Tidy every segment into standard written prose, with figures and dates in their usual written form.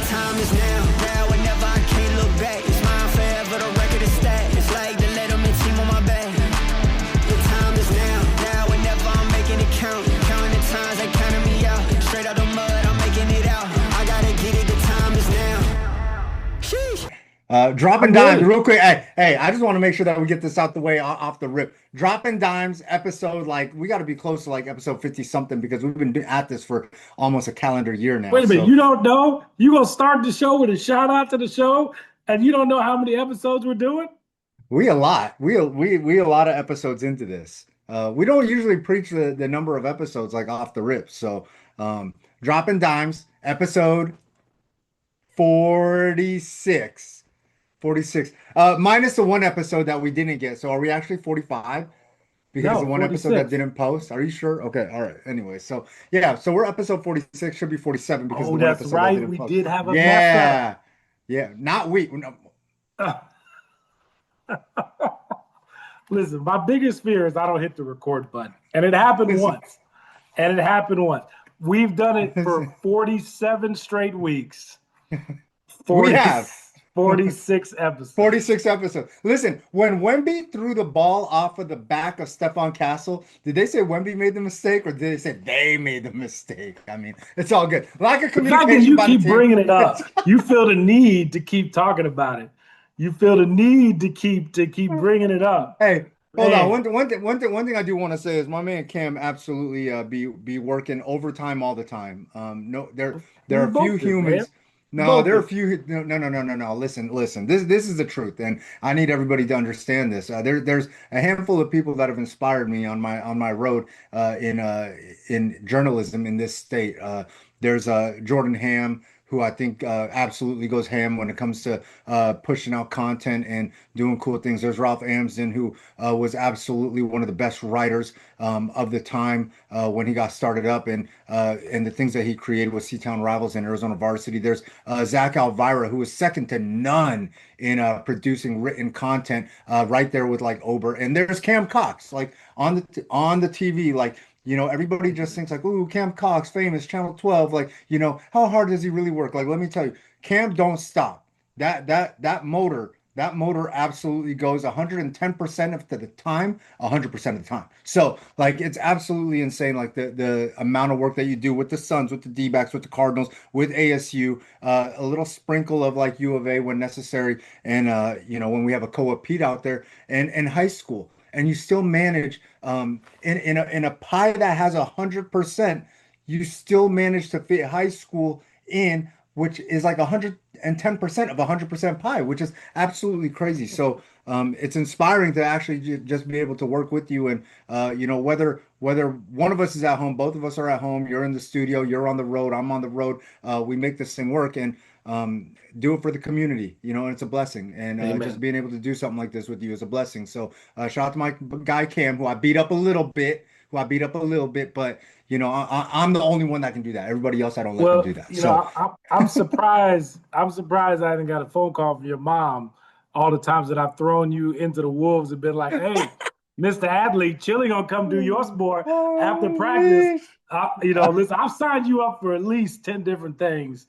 time is now, now or never, I can't look back. It's mine forever, the record is stacked. It's like the Letterman team on my back. The time is now, now or never, I'm making it count. Counting the times they counted me out. Straight out the mud, I'm making it out. I gotta get it, the time is now. Sheesh. Dropping Dimes, real quick. Hey, I just want to make sure that we get this out the way off the rip. Dropping Dimes episode, like we got to be close to like episode 50 something because we've been at this for almost a calendar year now. Wait a minute, you don't know? You gonna start the show with a shout out to the show, and you don't know how many episodes we're doing? We a lot. We a lot of episodes into this. We don't usually preach the number of episodes like off the rip. So, Dropping Dimes, episode 46. 46. Minus the one episode that we didn't get. So are we actually 45? Because No, the one 46. episode that didn't post. Are you sure? Okay. All right. Anyway, so yeah, so we're episode 46, should be 47 because Oh, the one that's episode that right. didn't We post. did have a Yeah. Yeah. Not we. No. mess up. Listen, my biggest fear is I don't hit the record button. And it happened Listen. once. And it happened once. We've done it for 47 straight weeks. We have 46 episodes. 46 episodes. Listen, when Wemby threw the ball off of the back of Stephon Castle, did they say Wemby made the mistake or did they say they made the mistake? I mean, it's all good. Lack of The fact that communication you by the keep team. bringing it up, you feel the need to keep talking about it. You feel the need to keep bringing it up. Hey, hold Man. on. One thing I do want to say is my man Cam absolutely be working overtime all the time. No, there are a both few do, humans. man. No, Both there are a do. few. No. Listen. This is the truth, and I need everybody to understand this. There's a handful of people that have inspired me on my road in journalism in this state. There's Jordan Ham, who I think absolutely goes ham when it comes to pushing out content and doing cool things. There's Ralph Amsden, who was absolutely one of the best writers of the time when he got started up, and the things that he created with Seatown Rivals and Arizona Varsity. There's Zach Alvira, who is second to none in producing written content, right there with like Ober. And there's Cam Cox, like on the TV, like. Everybody just thinks like, "Ooh, Cam Cox, famous, Channel 12." Like, how hard does he really work? Like, let me tell you, Cam don't stop. That motor absolutely goes 110% of the time, 100% of the time. So, like, it's absolutely insane. Like the amount of work that you do with the Suns, with the D-backs, with the Cardinals, with ASU, a little sprinkle of like U of A when necessary, and when we have a Koa Pete out there, and high school. And you still manage in a pie that has 100%, you still manage to fit high school in, which is like 110% of 100% pie, which is absolutely crazy. So it's inspiring to actually just be able to work with you, and whether one of us is at home, both of us are at home, you're in the studio, you're on the road, I'm on the road, we make this thing work, and do it for the community, and it's a blessing. And just being able to do something like this with you is a blessing. So shout out to my guy Cam, who I beat up a little bit, but I'm the only one that can do that. Everybody else, I don't let them do that. So I'm surprised. I'm surprised I haven't got a phone call from your mom all the times that I've thrown you into the wolves and been like, "Hey, Mr. Adley, Chili gonna come do your sport after practice." Listen, I've signed you up for at least 10 different things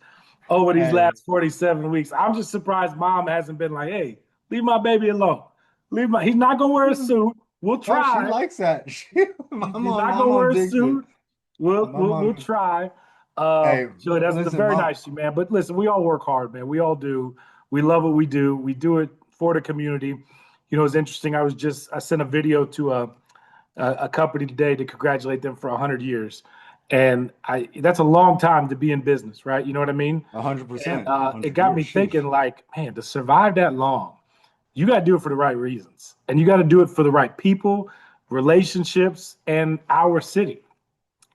over these last 47 weeks. I'm just surprised mom hasn't been like, "Hey, leave my baby alone. He's not gonna wear a suit. We'll try." She likes that. He's not gonna wear a suit. We'll try. Chili, that's very nice of you, man. But listen, we all work hard, man. We all do. We love what we do. We do it for the community. It's interesting. I sent a video to a company today to congratulate them for 100 years. And that's a long time to be in business, right? You know what I mean? 100%. It got me thinking, like, man, to survive that long, you got to do it for the right reasons. And you got to do it for the right people, relationships, and our city.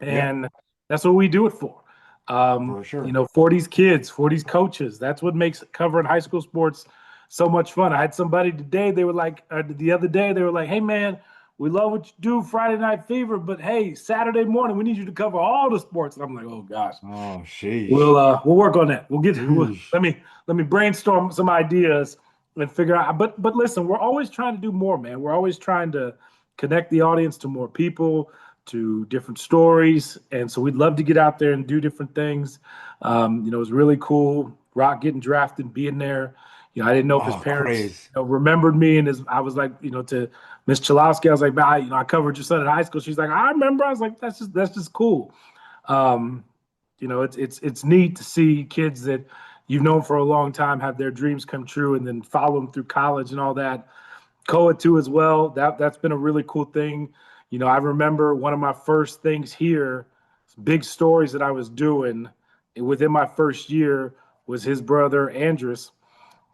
And that's what we do it for. For sure. For these kids, for these coaches, that's what makes covering high school sports so much fun. I had somebody today, the other day, they were like, "Hey, man, we love what you do, Friday Night Fever, but hey, Saturday morning, we need you to cover all the sports." And I'm like, "Oh gosh, sheesh. We'll work on that. Let me brainstorm some ideas and figure out." But listen, we're always trying to do more, man. We're always trying to connect the audience to more people, to different stories, and so we'd love to get out there and do different things. It's really cool Rock getting drafted, being there. I didn't know if his Oh, parents crazy. remembered me, and I was like, to Miss Chalowski, I was like, man, I covered your son in high school. She's like, I remember. I was like, that's just cool. Um, it's neat to see kids that you've known for a long time have their dreams come true, and then follow them through college and all that. Koa too as well. That's been a really cool thing. I remember one of my first things here, big stories that I was doing within my first year was his brother Andrus,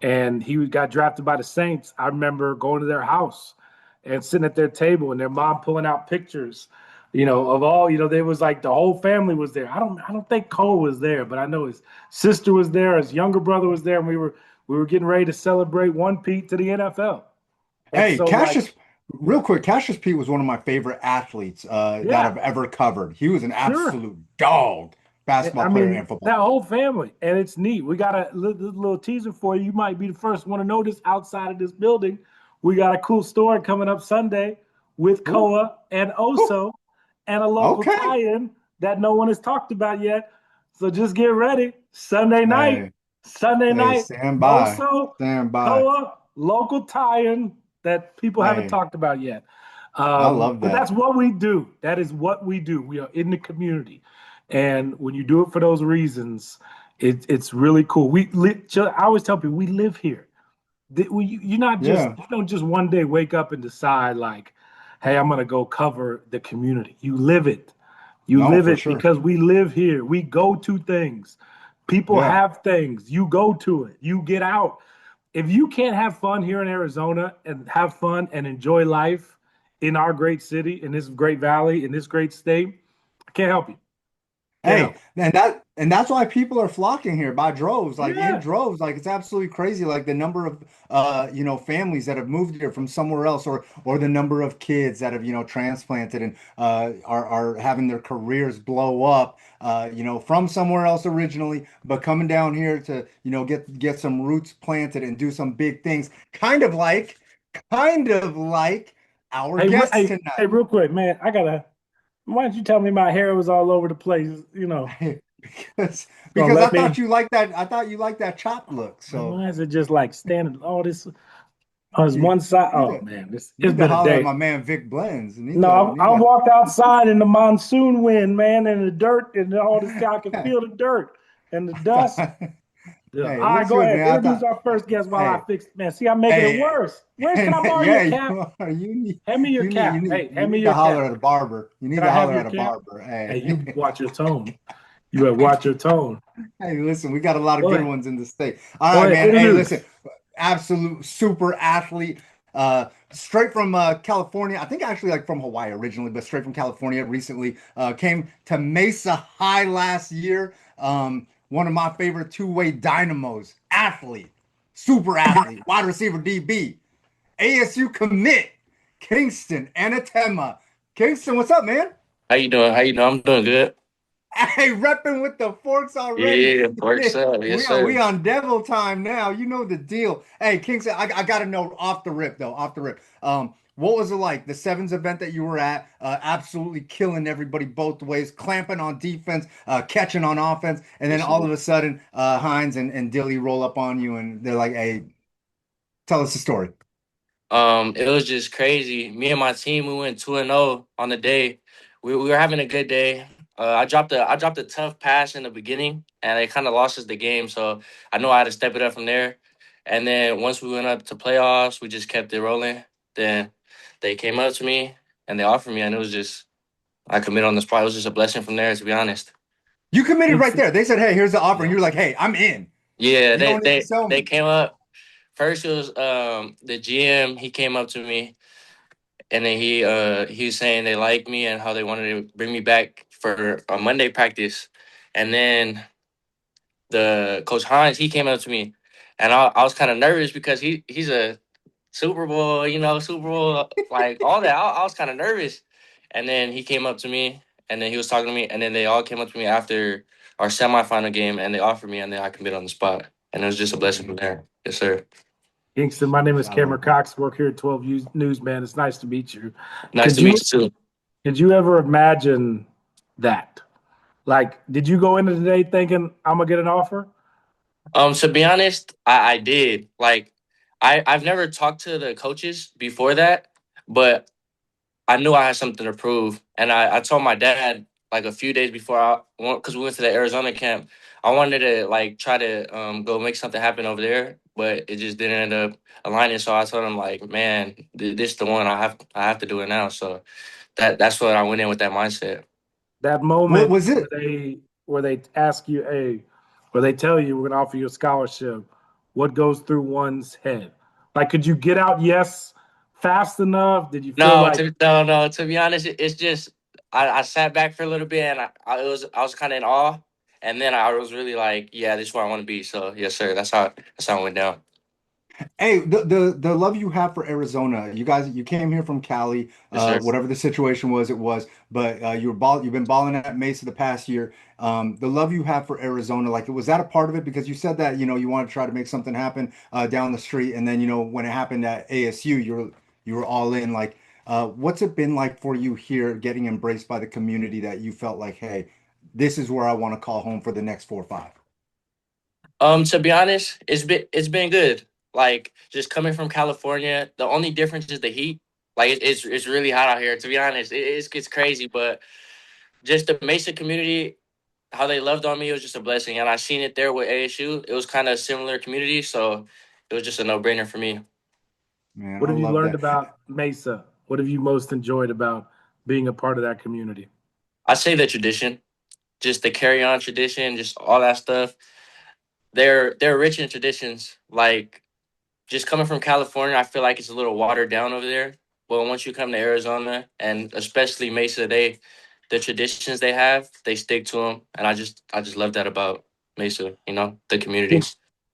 and he got drafted by the Saints. I remember going to their house and sitting at their table, and their mom pulling out pictures, of all, they was like the whole family was there. I don't think Cole was there, but I know his sister was there, his younger brother was there, and we were getting ready to celebrate one Pete to the NFL. And Hey, so, like, real quick, Cassius Pete was one of my favorite athletes that yeah, I've ever covered. He was an sure. absolute dog, basketball I player and mean, football that player. whole family, and it's neat. We got a little teaser for you. You might be the first one to notice outside of this building. We got a cool story coming up Sunday with Ooh, Koa and ooh, Oso and a local okay. tie-in that no one has talked about yet. So just get ready. Sunday night, Hey, Sunday hey, night, stand by. Oso, Stand by. Koa, local tie-in that people haven't Hey, talked about yet. I love But that's that. what we do. That is what we do. We are in the community. And when you do it for those reasons, it's really cool. I always tell people we live here. Yeah. You don't just one day wake up and decide like, hey, I'm gonna go cover the community. You live it. You No, live for it sure. because we live here. We go to things. People Yeah. have things. You go to it. You get out. If you can't have fun here in Arizona and have fun and enjoy life in our great city, in this great valley, in this great state, I can't help you. Can't Hey, help. and that's why people are flocking here by droves, like in Yeah. droves. Like it's absolutely crazy, like the number of families that have moved here from somewhere else, or the number of kids that have, transplanted and are having their careers blow up, from somewhere else originally, but coming down here to, get some roots planted and do some big things, kind of like our Hey, guest hey, tonight. real quick, man. Why don't you tell me my hair was all over the place? Because Gonna I let thought me. you liked that. I thought you liked that chop look. So Why is it just like standing all this on this you one side? need Oh to man, you it's need to been a holler at day. my man Vic Blends. You need No, to I need walked outside in the monsoon wind, man, and the dirt and all this. I can to. feel the dirt and the dust. Yeah. Hey, it All right, looks go good, ahead. man. I Introduce thought, our first guest while I hey, fix. Man, see, I'm making it hey, worse. Where's Can I borrow your yeah, cap? you are. Hand me your You need, you cap. need, Hey, you hand me need to your holler cap. at a barber. You need Can I to have holler your at a cap? barber. Hey, Hey, you watch your tone. You better watch your tone. hey, listen, we got a lot of Go good ahead. ones in the state. All Go right, ahead. man. Hey, listen, Introduce. absolute super athlete. Straight from California. I think actually like from Hawaii originally, but straight from California recently. Came to Mesa High last year. One of my favorite two-way dynamos. Athlete, super athlete, wide receiver DB. ASU commit. Kingston Anatema. Kingston, what's up, man? How you doing? How you doing? I'm doing good. Hey, repping with the forks already. Yeah, works up. Yes, We sir. on devil time now. You know the deal. Hey, Kingston, I gotta know off the rip though, off the rip. What was it like? The sevens event that you were at, absolutely killing everybody both ways, clamping on defense, catching on offense, and then Yes, all sir. of a sudden, Hines and Dilly roll up on you, and they're like, "Hey, tell us the story." It was just crazy. Me and my team, we went 2-0 on the day. We were having a good day. I dropped a tough pass in the beginning, and it kind of lost us the game. So I know I had to step it up from there. And then once we went up to playoffs, we just kept it rolling. Then they came up to me and they offered me, and it was just I committed on the spot. It was just a blessing from there, to be honest. You committed right Kingston. there. They said, "Hey, here's the offer," and Yeah. you're like, "Hey, I'm in." Yeah, You they don't need to they sell they me. came up. First, it was the GM. He came up to me, and then he was saying they liked me and how they wanted to bring me back for a Monday practice. And then the coach Hines, he came up to me, and I was kind of nervous because he's a Super Bowl, Super Bowl, like all that. I was kind of nervous, and then he came up to me, and then he was talking to me, and then they all came up to me after our semifinal game, and they offered me, and then I committed on the spot, and it was just a blessing from there. Yes, sir. Kingston, my name is I Cameron love that. Cox. Work here at 12 News, man. It's nice to meet you. Nice Could to meet you you too. could you ever imagine that? Like, did you go into the day thinking I'm gonna get an offer? To be honest, I did. Like, I've never talked to the coaches before that, but I knew I had something to prove, and I told my dad like a few days before I went, because we went to the Arizona camp. I wanted to like try to go make something happen over there, but it just didn't end up aligning. So I told him like, man, this the one I have to do it now. So that's what I went in with that mindset. That What moment was it? where they ask you, hey, where they tell you we're gonna offer you a scholarship, what goes through one's head? Like, could you get out yes fast enough? Did you feel No, like no. To be honest, it's just I sat back for a little bit and I was kind of in awe, and then I was really like, yeah, this is where I want to be. So yes, sir. That's how it went down. Hey, the love you have for Arizona, you guys, you came here from Cali, Yes, sir. whatever the situation was, it was, but you've been balling at Mesa the past year. The love you have for Arizona, like, was that a part of it? Because you said that, you want to try to make something happen down the street, and then, when it happened at ASU, you were all in. Like, what's it been like for you here, getting embraced by the community that you felt like, hey, this is where I want to call home for the next 4 or 5? To be honest, it's been good. Like just coming from California, the only difference is the heat. Like it's really hot out here. To be honest, it's crazy. But just the Mesa community, how they loved on me, it was just a blessing. And I seen it there with ASU. It was kind of similar community, so it was just a no brainer for me. Man, what I have you love learned that. about Mesa? What have you most enjoyed about being a part of that community? I say the tradition, just the carry on tradition, just all that stuff. They're rich in traditions. Like just coming from California, I feel like it's a little watered down over there. But once you come to Arizona and especially Mesa, the traditions they have, they stick to them, and I just love that about Mesa. The community. King-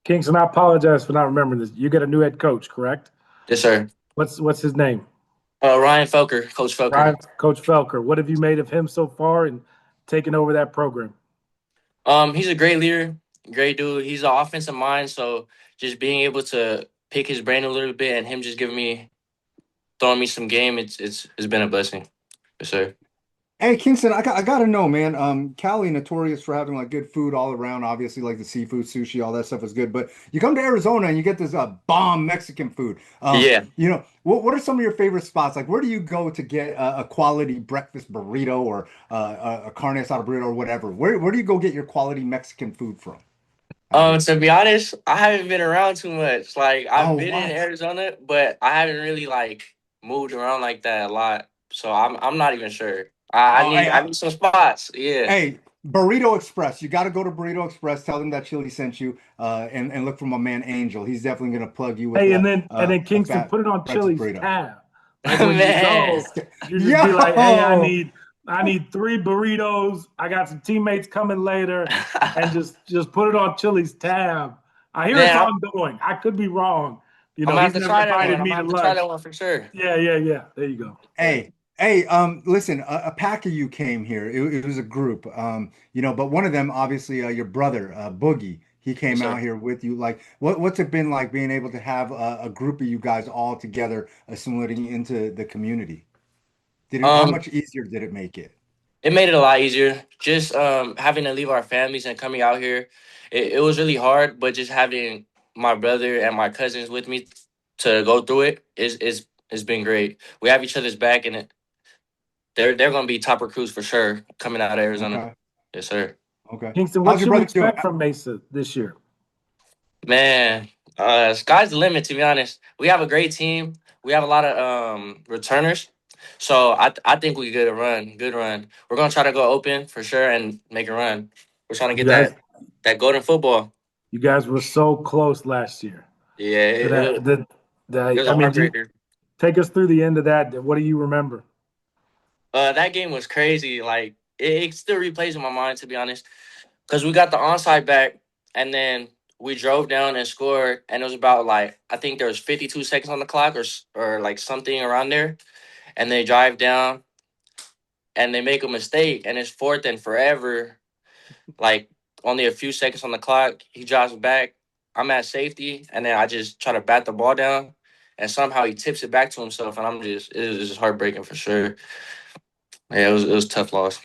Kingston, I apologize for not remembering this. You get a new head coach, correct? Yes, sir. What's his name? Ryan Felker, Coach Felker. Ryan, Coach Felker. What have you made of him so far and taking over that program? He's a great leader, great dude. He's an offensive mind, so just being able to pick his brain a little bit and him just throwing me some game, it's been a blessing. Yes, sir. Hey Kingston, I gotta know, man. Cali notorious for having like good food all around. Obviously, like the seafood, sushi, all that stuff is good. But you come to Arizona and you get this bomb Mexican food. Yeah. What are some of your favorite spots? Like, where do you go to get a quality breakfast burrito or a carne asada burrito or whatever? Where do you go get your quality Mexican food from out here? To be honest, I haven't been around too much. Like I've Oh, been in what? Arizona, but I haven't really like moved around like that a lot. So I'm not even sure. I Oh, need I need some spots. Yeah. hey, Burrito Express. You got to go to Burrito Express. Tell them that Chili sent you, and look for my man Angel. He's definitely gonna plug you with Hey, and a then a, and a Kingston, fat put it on breakfast Chili's burrito. tab. Like when you Man. go, you just be like, "Hey, I Yo, need I need 3 burritos. I got some teammates coming later," and just put it on Chili's tab. I hear it's Man, ongoing. I could be wrong. I'm gonna have He's to never try that invited one. I'm me gonna to have to try lunch. that one for sure. Yeah. There you go. hey, listen, a pack of you came here. It was a group, but one of them, obviously, your brother, Boogie, he Yes, came sir. out here with you. Like, what's it been like being able to have a group of you guys all together assimilating into the community? How Um, much easier did it make it? it made it a lot easier. Just having to leave our families and coming out here, it was really hard. But just having my brother and my cousins with me to go through it is it's been great. We have each other's back, and they're gonna be top recruits for sure coming out of Arizona. Okay. Yes, sir. Okay. Kingston, what How's your should we brother doing? expect from Mesa this year? Man, sky's the limit. To be honest, we have a great team. We have a lot of returners, so I think we good a run. Good run. We're gonna try to go open for sure and make a run. We're trying to You get guys, that golden football. you guys were so close last year. Yeah, To that, it was a I mean, heartbreaker. take us through the end of that. What do you remember? That game was crazy. Like it still replays in my mind, to be honest, because we got the onside back, and then we drove down and scored, and it was about like I think there was 52 seconds on the clock or like something around there, and they drive down and they make a mistake, and it's fourth and forever, like only a few seconds on the clock. He drops back. I'm at safety, and then I just try to bat the ball down, and somehow he tips it back to himself, and it was just heartbreaking for sure. Yeah, it was a tough loss.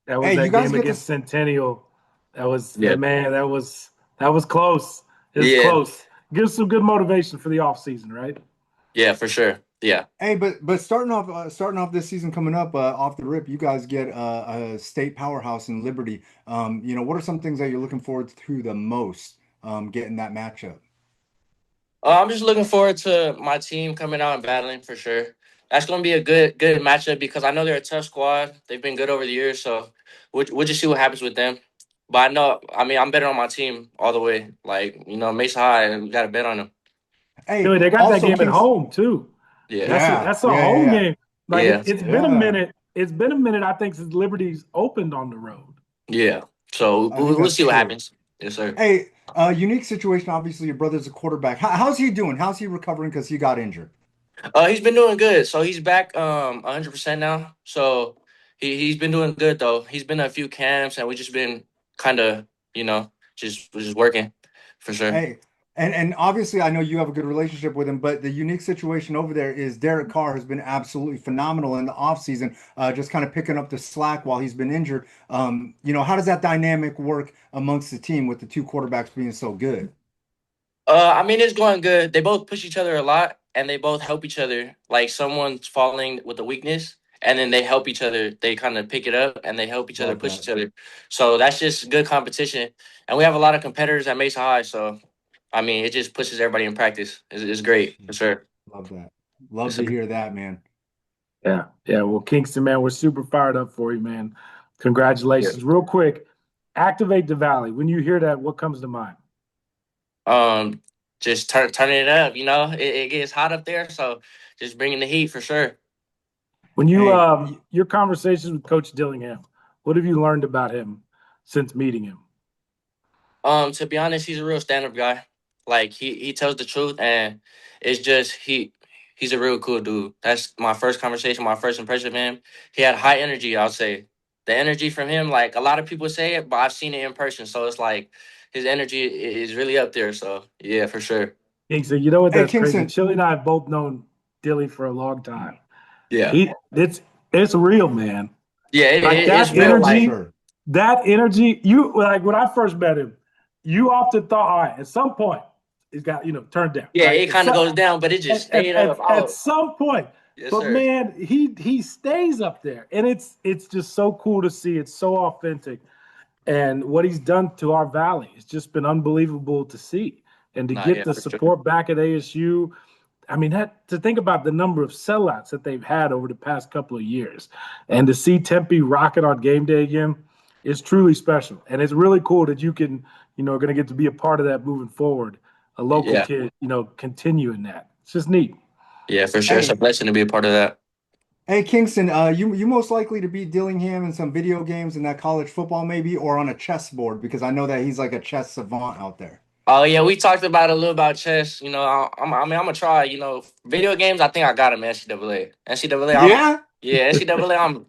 That was Hey, you that guys game get against this. Centennial. That was Yeah. man. That was close. It's Yeah. close. Gives some good motivation for the offseason, right? Yeah, for sure. Yeah. Hey, but starting off this season coming up, off the rip, you guys get a state powerhouse in Liberty. What are some things that you're looking forward to the most, getting that matchup? I'm just looking forward to my team coming out and battling for sure. That's going to be a good matchup because I know they're a tough squad. They've been good over the years, so we'll just see what happens with them. But I mean, I'm betting on my team all the way. Like, Mesa High, we got to bet on them. Hey, Dude, they got that also game at Kings. home too. Yeah. That's a Yeah, home yeah, game. Like Yeah. it's been a yeah. minute. It's been a minute, I think, since Liberty's opened on the road. Yeah. So I think we'll that's see what true. happens. Yes, sir. Hey, unique situation. Obviously, your brother's a quarterback. How's he doing? How's he recovering because he got injured? He's been doing good. So he's back 100% now. So he's been doing good though. He's been to a few camps and we just been kind of, just working for sure. Hey, and obviously, I know you have a good relationship with him, but the unique situation over there is Derek Carr has been absolutely phenomenal in the offseason, just kind of picking up the slack while he's been injured. How does that dynamic work amongst the team with the two quarterbacks being so good? I mean, it's going good. They both push each other a lot, and they both help each other. Like someone's falling with a weakness, and then they help each other. They kind of pick it up, and they help each other Love push that. each other. So that's just good competition. And we have a lot of competitors at Mesa High. So I mean, it just pushes everybody in practice. It's great for sure. Love that. Love It's to a, hear that, man. Yeah. Yeah. Well, Kingston, man, we're super fired up for you, man. yeah. Congratulations. Real quick, activate the Valley. When you hear that, what comes to mind? Um, just turning it up. It gets hot up there, so just bringing the heat for sure. When you Hey, your conversations with Coach Dillingham, what have you learned about him since meeting him? To be honest, he's a real stand-up guy. Like he tells the truth, and it's just he's a real cool dude. That's my first conversation, my first impression of him. He had high energy. I'll say the energy from him. Like a lot of people say it, but I've seen it in person, so it's like his energy is really up there. So yeah, for sure. Kingston, you know what? hey, That's crazy. Kingston. Chili and I have both known Dilly for a long time. Yeah, It's real, man. yeah, Like it's that real. For Like energy, sure. you like when I first met him, you often thought, all right, at some point, he's got, turned down, yeah, right? it kind of goes down, but it just stayed up. At Oh, some point. yes, But sir. man, he stays up there. And it's just so cool to see. It's so authentic. And what he's done to our valley, it's just been unbelievable to see. And to Nah, get yeah, the for sure. support back at ASU, I mean, to think about the number of sellouts that they've had over the past couple of years, and to see Tempe rocket on game day again is truly special. And it's really cool that you can, going to get to be a part of that moving forward. A local Yeah, kid, continuing that. It's just neat. yeah, for sure. It's a Hey, blessing to be a part of that. hey, Kingston. You most likely to beat Dillingham in some video games in that college football maybe, or on a chessboard because I know that he's like a chess savant out there. Oh yeah, we talked about a little about chess. I mean, I'm gonna try. Video games. I think I got him NCAA. NCAA. Yeah, Yeah, NCAA.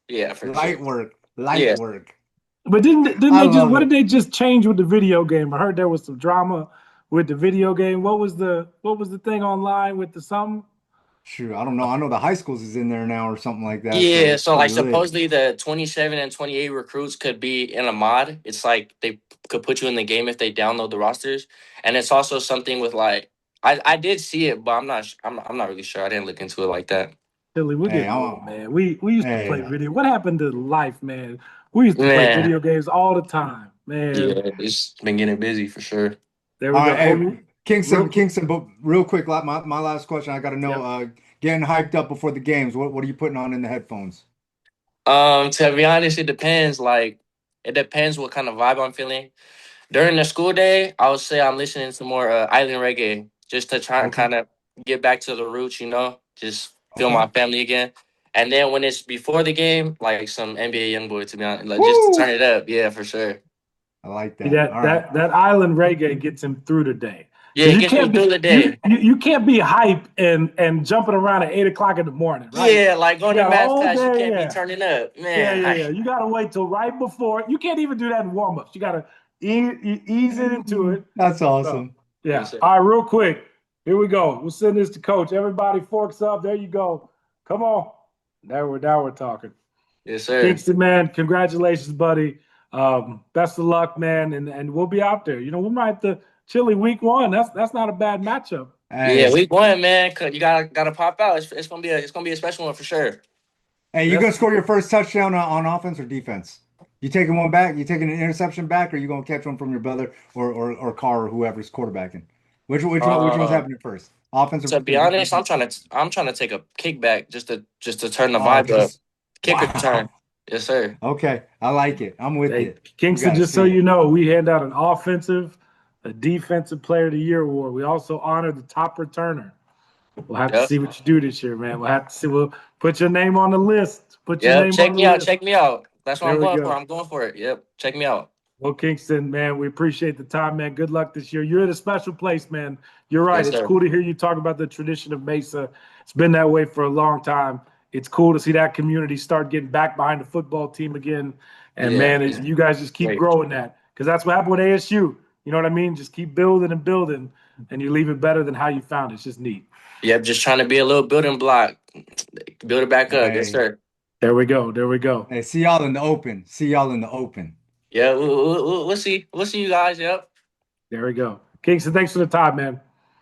Yeah, for sure. light work, light Yeah. work. But didn't I they just love what did it. they just change with the video game? I heard there was some drama with the video game. What was the thing online with the something? Shoot, I don't know. I know the high schools is in there now or something like that, so Yeah, it's so like pretty lit. supposedly the 27 and 28 recruits could be in a mod. It's like they could put you in the game if they download the rosters, and it's also something with like I did see it, but I'm not really sure. I didn't look into it like that. Billy, we're Hey, getting old, man. We used to play hey, video. What happened to life, man? We used to play Man, video games all the time, man. yeah, it's been getting busy for sure. There we all right, go. hey, Homie, real Kingston, quick. Kingston, but real quick, like my last question, I got to know, Yep. getting hyped up before the games. What are you putting on in the headphones? To be honest, it depends. Like, it depends what kind of vibe I'm feeling. During the school day, I would say I'm listening to more island reggae just to try and Okay, kind of get back to the roots, just feel okay. my family again. And then when it's before the game, like some NBA YoungBoy, to be honest, like just to turn Woo! it up. Yeah, for sure. I like See, that. that All right. that that island reggae gets him through the day. Yeah, Because it you gets me can't be through the you, day. you you can't be hype and jumping around at 8 o'clock in the morning, right? Yeah, like You going to got a math whole class, you day, can't be yeah. turning up. Yeah, Man, yeah, yeah. You gotta wait till right before. You can't even do that in warm-ups. You gotta ease it into it. That's So, awesome. yeah. yes, sir. All right, real quick. Here we go. We'll send this to coach. Everybody forks up. There you go. Come on. Now we're talking. Yes, sir. Kingston, man, congratulations, buddy. Best of luck, man, and we'll be out there. We might have to Chili week 1. That's not a bad matchup. Yeah, Hey, week 1, man. You gotta pop out. It's gonna be a special one for sure. hey, you gonna That's score your first touchdown on offense or defense? You taking one back? You taking an interception back, or you gonna catch one from your brother or Carr or whoever's quarterbacking? Which one's Uh, happening first? Offense to be or honest, defense? I'm trying to take a kickback just to turn the Oh, vibe up. just Kick wow. return. Yes, sir. Okay, I like it. I'm with Hey, it. We Kingston, got to just so see you it. know, we hand out an offensive, a defensive player of the year award. We also honor the top returner. We'll have to Yep. see what you do this year, man. We'll have to see. We'll put your name on the list. Put your Yep. name on Check the me out. list. Check me out. That's what There I'm we going for. go. I'm going for it. Yep. Check me out. Well, Kingston, man, we appreciate the time, man. Good luck this year. You're in a special place, man. You're right. Yes, It's sir. cool to hear you talk about the tradition of Mesa. It's been that way for a long time. It's cool to see that community start getting back behind the football team again. And Yeah. man, you guys just keep Great. growing that because that's what happened with ASU. You know what I mean? Just keep building and building, and you leave it better than how you found it. It's just neat. Yep. Just trying to be a little building block. Build it back up. Yes, Hey, sir. There we go. There we go. hey, see y'all in the open. See y'all in the open. Yeah. We'll see. We'll see you guys. Yep. There we go. Kingston, thanks for the time, man.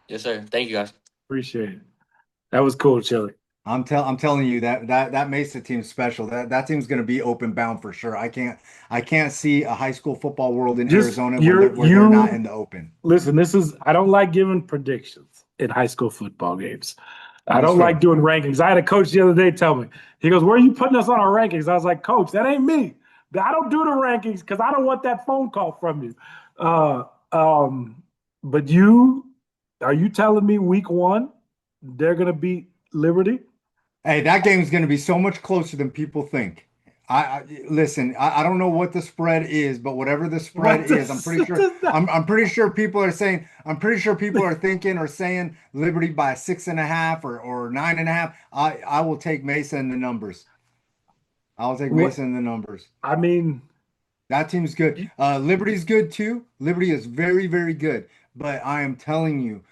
Yes, sir. Thank you guys. Appreciate it. That was cool, Chili. I'm telling you that Mesa team's special. That team's going to be open bound for sure. I can't see a high school football world in Just Arizona you're where they're not you in the open. listen, I don't like giving predictions in high school football games. I That's don't like fair. doing rankings. I had a coach the other day tell me, he goes, "Where are you putting us on our rankings?" I was like, "Coach, that ain't me. I don't do the rankings because I don't want that phone call from you." Uh, but are you telling me week 1 they're gonna beat Liberty? Hey, that game's going to be so much closer than people think. I listen. I don't know what the spread is, but whatever the spread What is, I'm pretty sure. the I'm pretty sure people are saying. I'm pretty sure people are thinking or saying Liberty by 6.5 or 9.5. I will take Mesa in the numbers. I'll take what? Mesa in the numbers. I mean, That team's good. Liberty's good too. Liberty is very, very good. But I am telling you,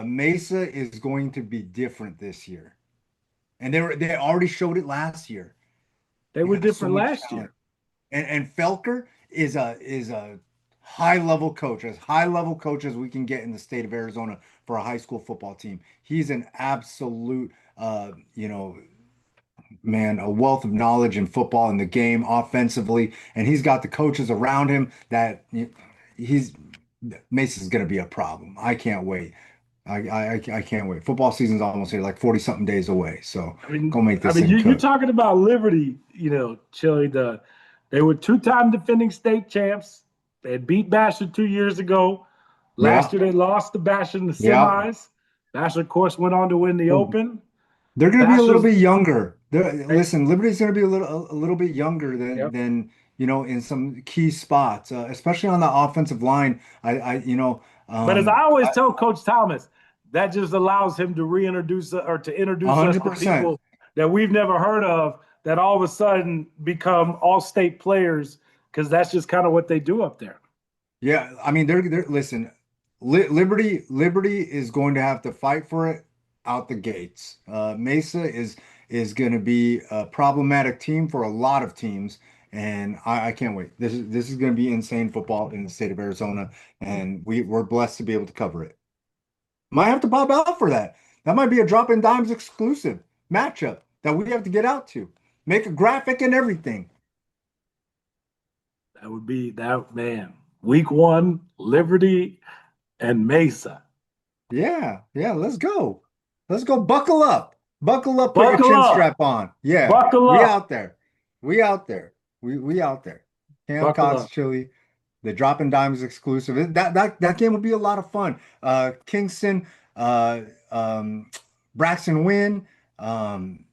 Mesa is going to be different this year. And they already showed it last year. they They were got so different much last talent. year. And Felker is a high level coach, as high level coach as we can get in the state of Arizona for a high school football team. He's an absolute man, a wealth of knowledge in football and the game offensively, and he's got the coaches around him that he's Mace's going to be a problem. I can't wait. I can't wait. Football season's almost here, like 40 something days away. So go make this thing You're cook. talking about Liberty, Chili. They were 2-time defending state champs. They had beat Basher 2 years ago. Last Yeah, year they lost to Basher in the yeah. semis. Basher, of course, went on to win the Open. They're going to be a little Basher's, bit younger. they, Listen, Liberty's going to be a little bit younger yep. than in some key spots, especially on the offensive line. But as I always I, tell Coach Thomas, that just allows him to reintroduce or to introduce us to 100%. people that we've never heard of that all of a sudden become all-state players because that's just kind of what they do up there. Yeah, I mean, they're listen, Liberty is going to have to fight for it out the gates. Mesa is going to be a problematic team for a lot of teams, and I can't wait. This is going to be insane football in the state of Arizona, and we're blessed to be able to cover it. Might have to pop out for that. That might be a Drop in Dimes exclusive matchup that we have to get out to. Make a graphic and everything. That would be that, man. Week 1, Liberty and Mesa. Yeah, yeah, let's go. Let's go. Buckle up. Buckle up, put your Buckle chin up. strap on. Yeah, Buckle we up. out there. We out there. We out there. Cam Buckle Cox up. Chili, the Dropping Dimes exclusive. That game will be a lot of fun. Kingston, uh, Braxton Wynn. I'm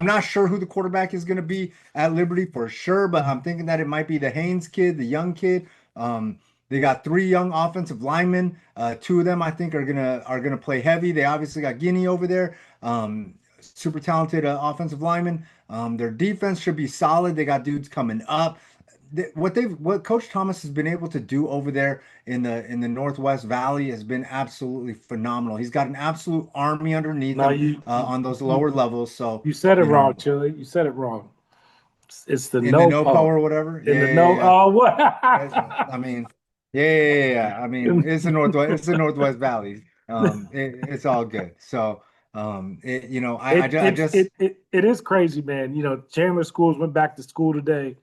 not sure who the quarterback is going to be at Liberty for sure, but I'm thinking that it might be the Haynes kid, the young kid. They got 3 young offensive linemen. 2 of them I think are gonna play heavy. They obviously got Guinea over there, super talented offensive lineman. Their defense should be solid. They got dudes coming up. What Coach Thomas has been able to do over there in the Northwest Valley has been absolutely phenomenal. He's got an absolute army underneath Now him on those lower levels. So you said it you wrong, know, Chili. You said it wrong. It's the in the no. NoPo Oh, or whatever. in Yeah, the yeah, no. yeah. Oh, I what? mean, yeah. I mean, it's the Northwest. It's the Northwest Valley. It's all good. So, I just It is crazy, man. You know, Chandler schools went back to school today.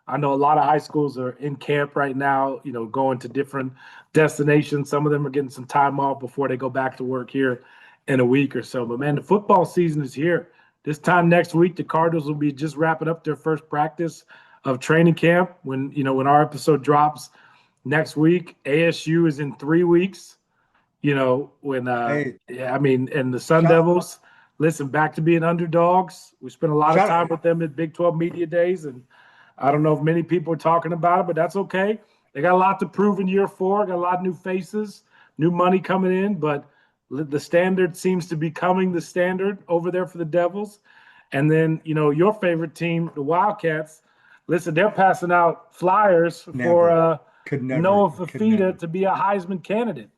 I know a lot of high schools are in camp right now, you know, going to different destinations. Some of them are getting some time off before they go back to work here in a week or so. But man, the football season is here. This time next week, the Cardinals will be just wrapping up their first practice of training camp. When our episode drops next week, ASU is in 3 weeks. You know, when hey, yeah, I mean, and the Sun shout Devils, listen, back to being underdogs. We spent a lot of shout time with them at Big 12 Media Days, and I don't know if many people are talking about it, but that's okay. They got a lot to prove in year four, got a lot of new faces, new money coming in, but the standard seems to be coming the standard over there for the Devils. And then, you know, your favorite team, the Wildcats, listen, they're passing out flyers for never Noah could Fafita never. to be a Heisman candidate.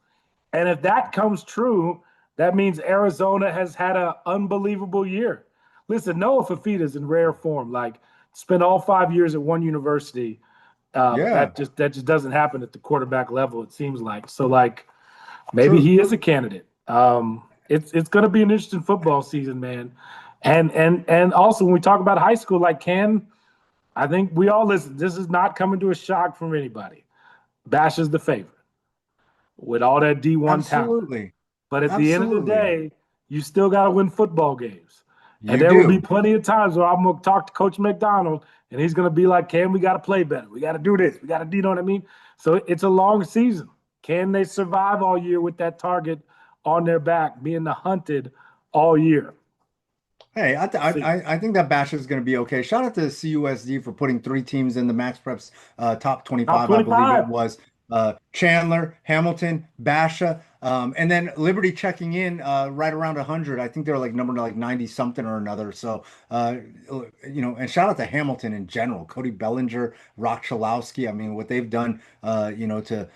And if that comes true, that means Arizona has had an unbelievable year. Listen, Noah Fafita is in rare form. Like, spent all 5 years at one university. Yeah. That just doesn't happen at the quarterback level. It seems like so. Like, maybe True. he is a candidate. It's going to be an interesting football season, man. And also when we talk about high school, like, I think we all listen. This is not coming to a shock from anybody. Bash is the favorite with all that D1 talent. Absolutely. But at the end of the Absolutely. day, you still got to win football games. And You there will be do. plenty of times where I'm going to talk to Coach McDonald and he's going to be like, Cam, we got to play better. We got to do this. We got to do, you know what I mean? So it's a long season. Can they survive all year with that target on their back, being the hunted all year? Hey, We'll see. I think that Bash is going to be okay. Shout out to CUSD for putting three teams in the Max Preps top Top 25, I believe it 25. was. Chandler, Hamilton, Basha, and then Liberty checking in right around 100. I think they're like number like 90 something or another. So, and shout out to Hamilton in general, Cody Bellinger, Rock Chalowski. I mean, what they've done, to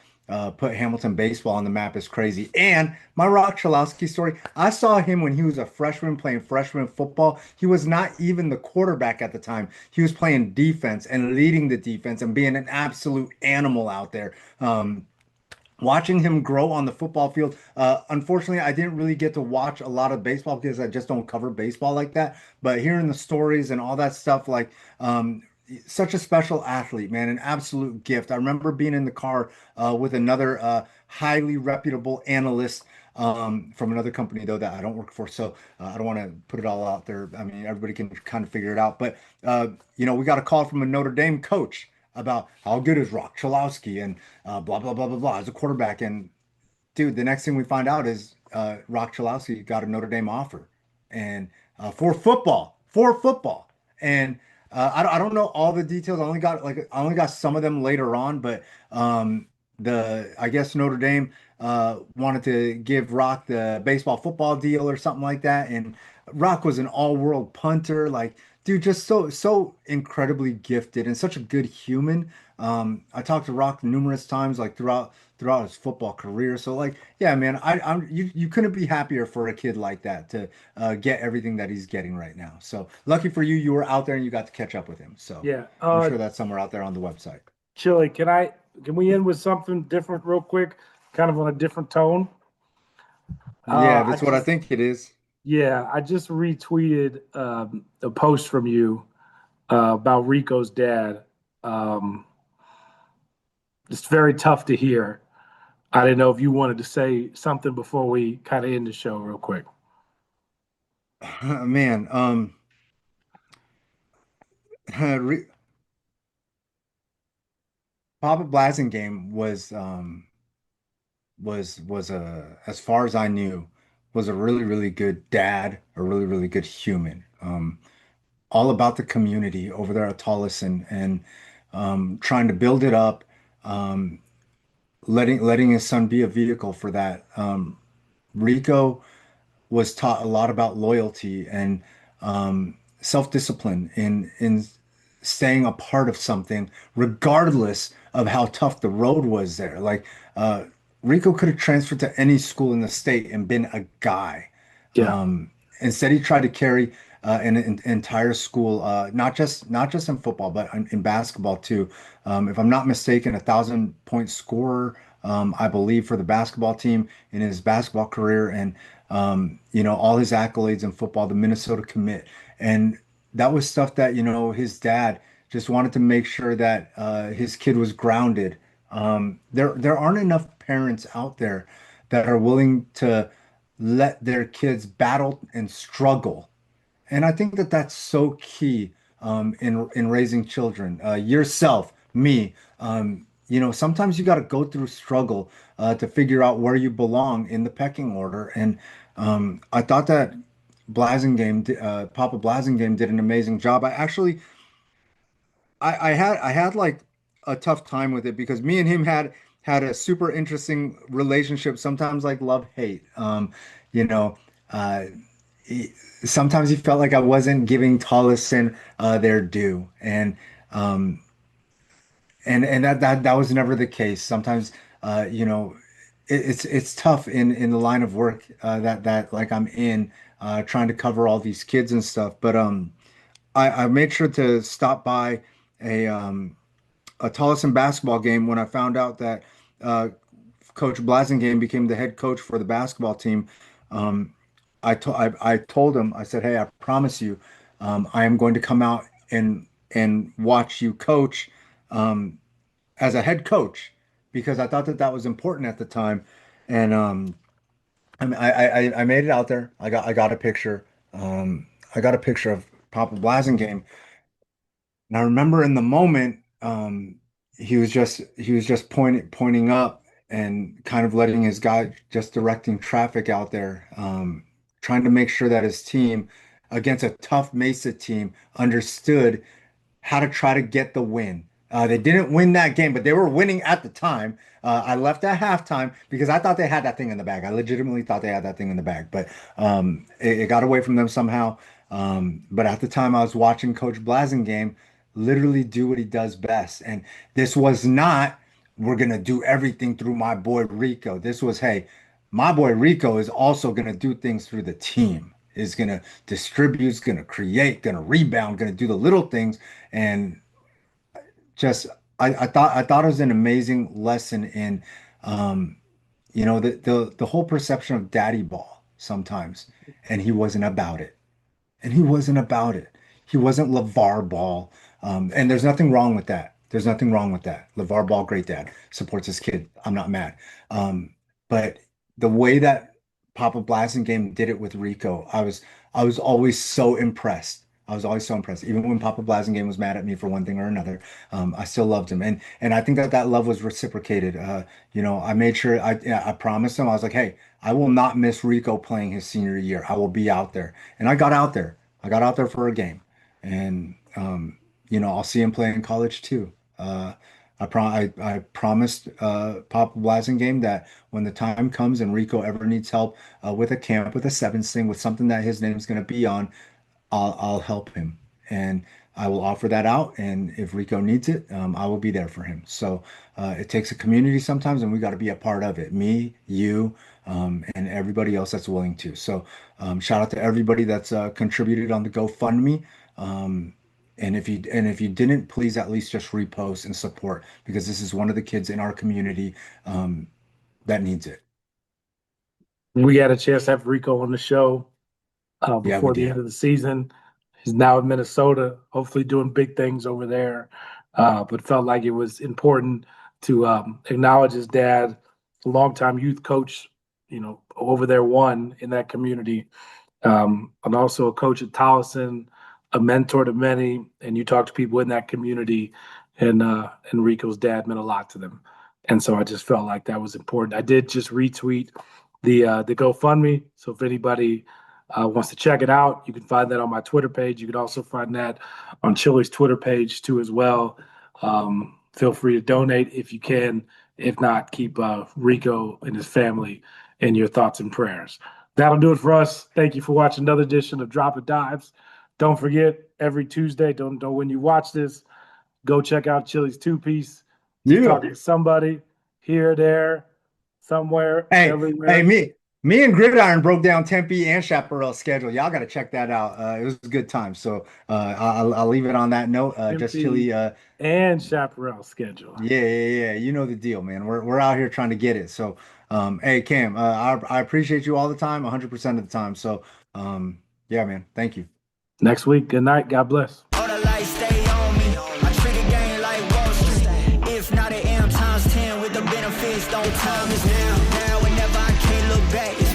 put Hamilton baseball on the map is crazy. And my Rock Chalowski story, I saw him when he was a freshman playing freshman football. He was not even the quarterback at the time. He was playing defense and leading the defense and being an absolute animal out there. Watching him grow on the football field. Unfortunately, I didn't really get to watch a lot of baseball because I just don't cover baseball like that. But hearing the stories and all that stuff, like, such a special athlete, man, an absolute gift. I remember being in the car with another highly reputable analyst from another company, though, that I don't work for. So I don't want to put it all out there. I mean, everybody can kind of figure it out. But, we got a call from a Notre Dame coach about how good is Rock Chalowski and blah, blah, blah, blah, blah as a quarterback. And dude, the next thing we find out is Rock Chalowski got a Notre Dame offer and for football. And I don't know all the details. I only got some of them later on, but I guess Notre Dame wanted to give Rock the baseball football deal or something like that. And Rock was an all-world punter, like, dude, just so incredibly gifted and such a good human. I talked to Rock numerous times, like throughout his football career. So, like, yeah, man, you couldn't be happier for a kid like that to get everything that he's getting right now. So lucky for you, you were out there and you got to catch up with him. So Yeah. I'm sure that's somewhere out there on the website. Chili, can we end with something different real quick? Kind of on a different tone. Yeah, I that's what I just think it is. Yeah, I just retweeted a post from you about Rico's dad. Um, it's very tough to hear. I didn't know if you wanted to say something before we kind of end the show real quick. Man, Re- Papa Blasingame was a as far as I knew was a really really good dad, a really really good human. All about the community over there at Tolleson and trying to build it up, um, letting his son be a vehicle for that. Rico was taught a lot about loyalty and self-discipline in staying a part of something, regardless of how tough the road was there. Like Rico could have transferred to any school in the state and been a guy. Yeah. Instead, he tried to carry an entire school, not just in football, but in basketball too. If I'm not mistaken, 1,000 point scorer, I believe, for the basketball team in his basketball career, and all his accolades in football, the Minnesota commit, and that was stuff that his dad just wanted to make sure that his kid was grounded. There aren't enough parents out there that are willing to let their kids battle and struggle, and I think that that's so key in raising children. Yourself, me, sometimes you got to go through struggle to figure out where you belong in the pecking order. And I thought that Papa Blasingame did an amazing job. I had like a tough time with it because me and him had a super interesting relationship, sometimes like love hate. You know, uh, he, Sometimes he felt like I wasn't giving Tolleson their due, um, and that was never the case. Sometimes, it's tough in the line of work that like I'm in, trying to cover all these kids and stuff. But I made sure to stop by a um, a Tolleson basketball game when I found out that uh, Coach Blasingame became the head coach for the basketball team. Um, I told him, I said, "Hey, I promise you, I am going to come out and watch you coach um, as a head coach because I thought that that was important at the time." And I made it out there. I got a picture. I got a picture of Papa Blasingame, and I remember in the moment, he was just pointing up and kind of letting his guy just directing traffic out there, trying to make sure that his team against a tough Mesa team understood how to try to get the win. They didn't win that game, but they were winning at the time. I left at halftime because I thought they had that thing in the bag. I legitimately thought they had that thing in the bag, but it got away from them somehow. But at the time, I was watching Coach Blasingame literally do what he does best. And this was not, we're going to do everything through my boy Rico. This was, hey, my boy Rico is also going to do things through the team, is going to distribute, is going to create, going to rebound, going to do the little things. And just, I thought it was an amazing lesson in, um, the whole perception of daddy ball sometimes. And he wasn't about it, and he wasn't about it. He wasn't LeVar Ball. And there's nothing wrong with that. There's nothing wrong with that. LeVar Ball, great dad, supports his kid. I'm not mad. But the way that Papa Blasingame did it with Rico, I was always so impressed. I was always so impressed. Even when Papa Blasingame was mad at me for one thing or another, I still loved him. And I think that that love was reciprocated. I made sure I promised him. I was like, hey, I will not miss Rico playing his senior year. I will be out there. And I got out there. I got out there for a game. And I'll see him play in college too. I promised Papa Blasingame that when the time comes and Rico ever needs help with a camp, with a seven sing, with something that his name's going to be on, I'll help him, and I will offer that out. And if Rico needs it, I will be there for him. So it takes a community sometimes, and we got to be a part of it. Me, you, and everybody else that's willing to. So shout out to everybody that's contributed on the GoFundMe. And if you didn't, please at least just repost and support because this is one of the kids in our community that needs it. We had a chance to have Rico on the show Yeah, we before the did. end of the season. He's now in Minnesota, hopefully doing big things over there. But felt like it was important to acknowledge his dad, a longtime youth coach, over there, one in that community, and also a coach at Towson, a mentor to many. And you talk to people in that community, and Rico's dad meant a lot to them. And so I just felt like that was important. I did just retweet the GoFundMe. So if anybody wants to check it out, you can find that on my Twitter page. You can also find that on Chili's Twitter page too as well. Feel free to donate if you can. If not, keep Rico and his family in your thoughts and prayers. That'll do it for us. Thank you for watching another edition of Drop It Dives. Don't forget, every Tuesday, don't know when you watch this, go check out Chili's Two-Piece. Just Yeah. talking to somebody here, there, somewhere, Hey, everywhere. me, Me and Gridiron broke down Tempe and Chaparral's schedule. Y'all got to check that out. It was a good time. So I'll leave it on that note. Just Tempe Chili. and Chaparral schedule. Yeah. You know the deal, man. We're out here trying to get it. So, hey Cam, I appreciate you all the time, 100% of the time. So, yeah, man. Thank you. Next week. Good night. God bless. All the lights stay on me. I treat the game like Wall Street. If not, it am times 10 with the benefits. Don't time is now. Now, whenever I can't look back.